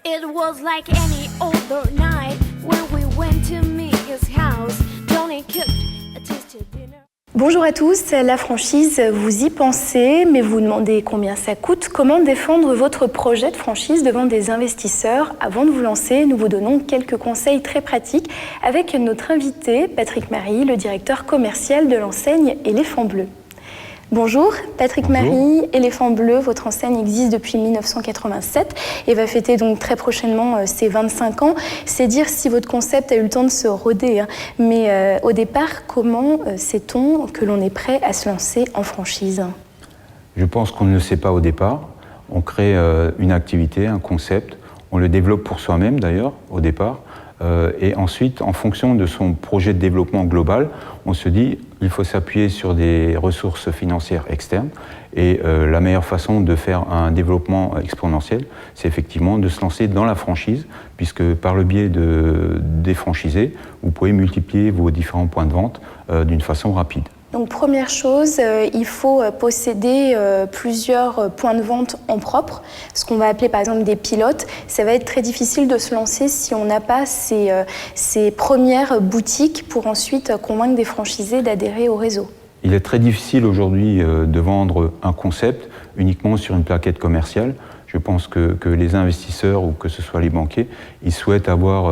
It was like any other night when we went to Mia's house. Johnny cooked a tasty dinner. Bonjour à tous, la franchise, vous y pensez, mais vous demandez combien ça coûte. Comment défendre votre projet de franchise devant des investisseurs? Avant de vous lancer, nous vous donnons quelques conseils très pratiques avec notre invité, Patrick Marie, le directeur commercial de l'enseigne Éléphant Bleu. Bonjour, Patrick Marie, Éléphant Bleu, votre enseigne existe depuis 1987 et va fêter donc très prochainement ses 25 ans. C'est dire si votre concept a eu le temps de se roder. Mais au départ, comment sait-on que l'on est prêt à se lancer en franchise? Je pense qu'on ne le sait pas au départ. On crée une activité, un concept, on le développe pour soi-même d'ailleurs au départ. Et ensuite, en fonction de son projet de développement global, on se dit qu'il faut s'appuyer sur des ressources financières externes. Et la meilleure façon de faire un développement exponentiel, c'est effectivement de se lancer dans la franchise, puisque par le biais des franchisés, vous pouvez multiplier vos différents points de vente d'une façon rapide. Donc première chose, il faut posséder plusieurs points de vente en propre, ce qu'on va appeler par exemple des pilotes. Ça va être très difficile de se lancer si on n'a pas ces premières boutiques pour ensuite convaincre des franchisés d'adhérer au réseau. Il est très difficile aujourd'hui de vendre un concept uniquement sur une plaquette commerciale. Je pense que les investisseurs ou que ce soit les banquiers, ils souhaitent avoir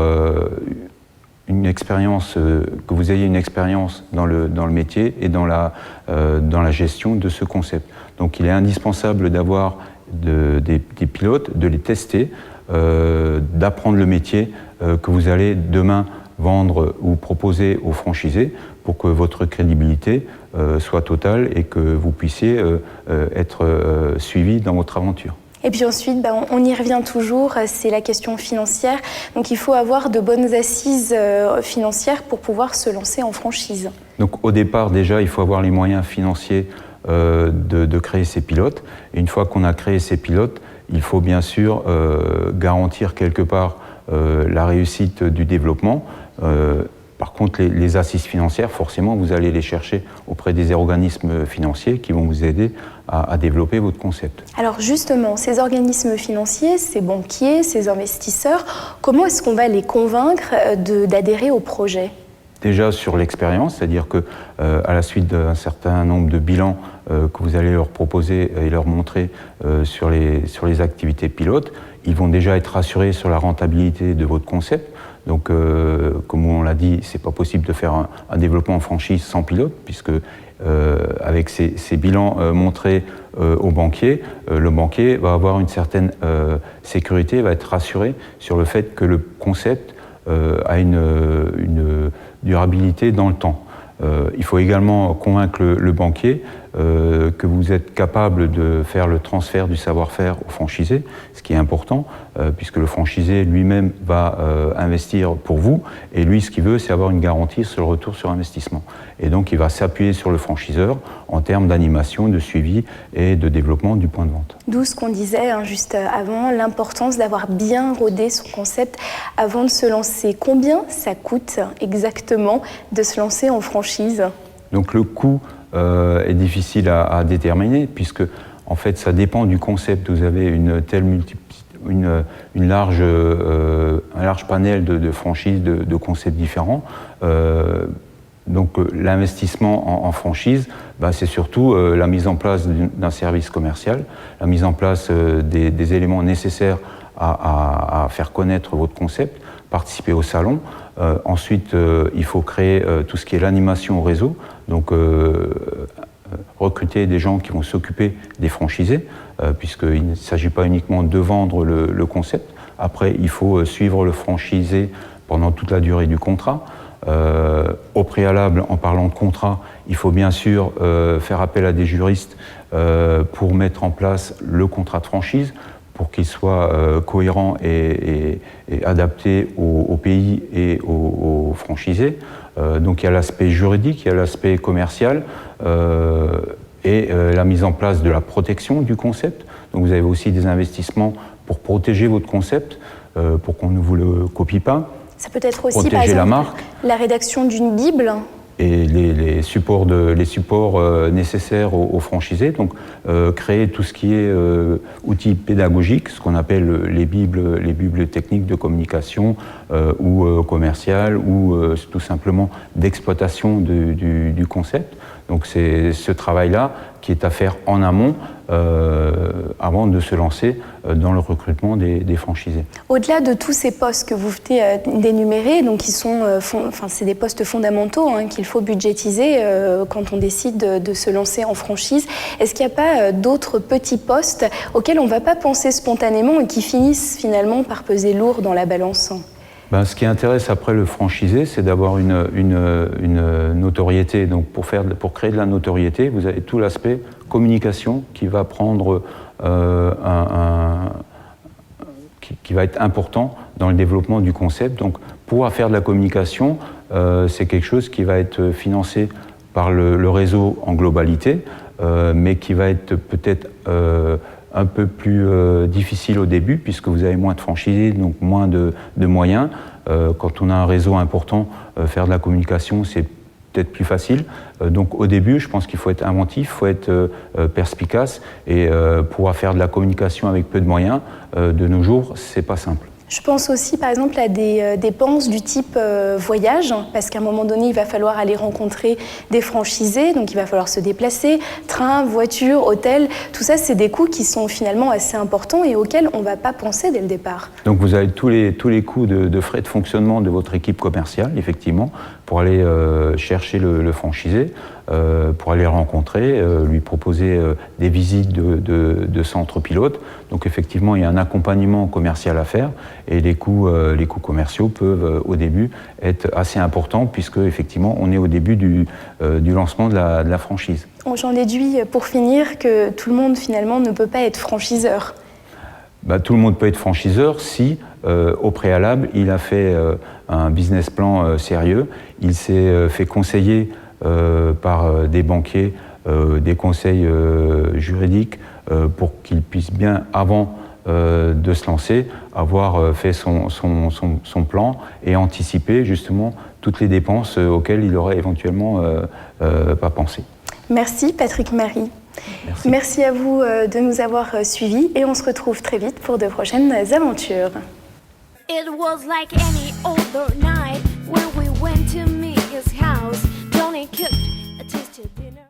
une expérience, que vous ayez une expérience dans le métier et dans la gestion de ce concept. Donc il est indispensable d'avoir des pilotes, de les tester, d'apprendre le métier que vous allez demain vendre ou proposer aux franchisés pour que votre crédibilité soit totale et que vous puissiez être suivi dans votre aventure. Et puis ensuite, on y revient toujours, c'est la question financière. Donc il faut avoir de bonnes assises financières pour pouvoir se lancer en franchise. Donc au départ, déjà, il faut avoir les moyens financiers de créer ces pilotes. Et une fois qu'on a créé ces pilotes, il faut bien sûr garantir quelque part la réussite du développement. Par contre, les assises financières, forcément, vous allez les chercher auprès des organismes financiers qui vont vous aider à développer votre concept. Alors justement, ces organismes financiers, ces banquiers, ces investisseurs, comment est-ce qu'on va les convaincre d'adhérer au projet? Déjà sur l'expérience, c'est-à-dire que à la suite d'un certain nombre de bilans que vous allez leur proposer et leur montrer sur les activités pilotes, ils vont déjà être rassurés sur la rentabilité de votre concept. Donc, comme on l'a dit, c'est pas possible de faire un développement en franchise sans pilote, puisque avec ces bilans montrés au banquier, le banquier va avoir une certaine sécurité, va être rassuré sur le fait que le concept a une durabilité dans le temps. Il faut également convaincre le banquier que vous êtes capable de faire le transfert du savoir-faire au franchisé, ce qui est important, puisque le franchisé lui-même va investir pour vous, et lui, ce qu'il veut, c'est avoir une garantie sur le retour sur investissement. Et donc, il va s'appuyer sur le franchiseur en termes d'animation, de suivi et de développement du point de vente. D'où ce qu'on disait juste avant, l'importance d'avoir bien rodé son concept avant de se lancer. Combien ça coûte exactement de se lancer en franchise? Donc le coût est difficile à déterminer, puisque en fait ça dépend du concept. Vous avez un large panel de franchises, de concepts différents. Donc l'investissement en franchise, c'est surtout la mise en place d'un service commercial, la mise en place des éléments nécessaires à faire connaître votre concept, participer au salon. Ensuite, il faut créer tout ce qui est l'animation au réseau, donc recruter des gens qui vont s'occuper des franchisés, puisqu'il ne s'agit pas uniquement de vendre le concept. Après, il faut suivre le franchisé pendant toute la durée du contrat. Au préalable, en parlant de contrat, il faut bien sûr faire appel à des juristes pour mettre en place le contrat de franchise, pour qu'il soit cohérent et adapté au pays et aux franchisés. Donc il y a l'aspect juridique, il y a l'aspect commercial et la mise en place de la protection du concept. Donc vous avez aussi des investissements pour protéger votre concept, pour qu'on ne vous le copie pas. Ça peut être aussi, par exemple, la rédaction d'une Bible. et les supports nécessaires aux franchisés. Donc, créer tout ce qui est outils pédagogiques, ce qu'on appelle les bibles techniques de communication ou commerciales, ou tout simplement d'exploitation du concept. Donc, c'est ce travail-là qui est à faire en amont avant de se lancer dans le recrutement des franchisés. Au-delà de tous ces postes que vous venez d'énumérer, donc qui sont, c'est des postes fondamentaux qu'il faut budgétiser quand on décide de se lancer en franchise, est-ce qu'il n'y a pas d'autres petits postes auxquels on ne va pas penser spontanément et qui finissent finalement par peser lourd dans la balance ? Ce qui intéresse après le franchisé, c'est d'avoir une notoriété. Donc pour créer de la notoriété, vous avez tout l'aspect communication qui va prendre qui va être important dans le développement du concept. Donc pouvoir faire de la communication, c'est quelque chose qui va être financé par le réseau en globalité, mais qui va être peut-être un peu plus difficile au début, puisque vous avez moins de franchisés, donc moins de moyens. Quand on a un réseau important, faire de la communication, c'est peut-être plus facile. Donc au début, je pense qu'il faut être inventif, il faut être perspicace, et pouvoir faire de la communication avec peu de moyens, de nos jours, c'est pas simple. Je pense aussi par exemple à des dépenses du type voyage, parce qu'à un moment donné, il va falloir aller rencontrer des franchisés, donc il va falloir se déplacer, train, voiture, hôtel, tout ça c'est des coûts qui sont finalement assez importants et auxquels on ne va pas penser dès le départ. Donc vous avez tous les coûts de frais de fonctionnement de votre équipe commerciale, effectivement, pour aller chercher le franchisé, pour aller le rencontrer, lui proposer des visites de centres pilotes. Donc effectivement, il y a un accompagnement commercial à faire et les coûts commerciaux peuvent au début être assez importants puisque effectivement, on est au début du lancement de la franchise. J'en déduis pour finir que tout le monde finalement ne peut pas être franchiseur. Tout le monde peut être franchiseur si, au préalable, il a fait un business plan sérieux, il s'est fait conseiller par des banquiers, des conseils juridiques pour qu'il puisse bien, avant de se lancer, avoir fait son plan et anticiper justement toutes les dépenses auxquelles il aurait éventuellement pas pensé. Merci Patrick Marie. Merci à vous de nous avoir suivis et on se retrouve très vite pour de prochaines aventures. It was like any other night when we went to meet his house. Tony cooked a tasty dinner.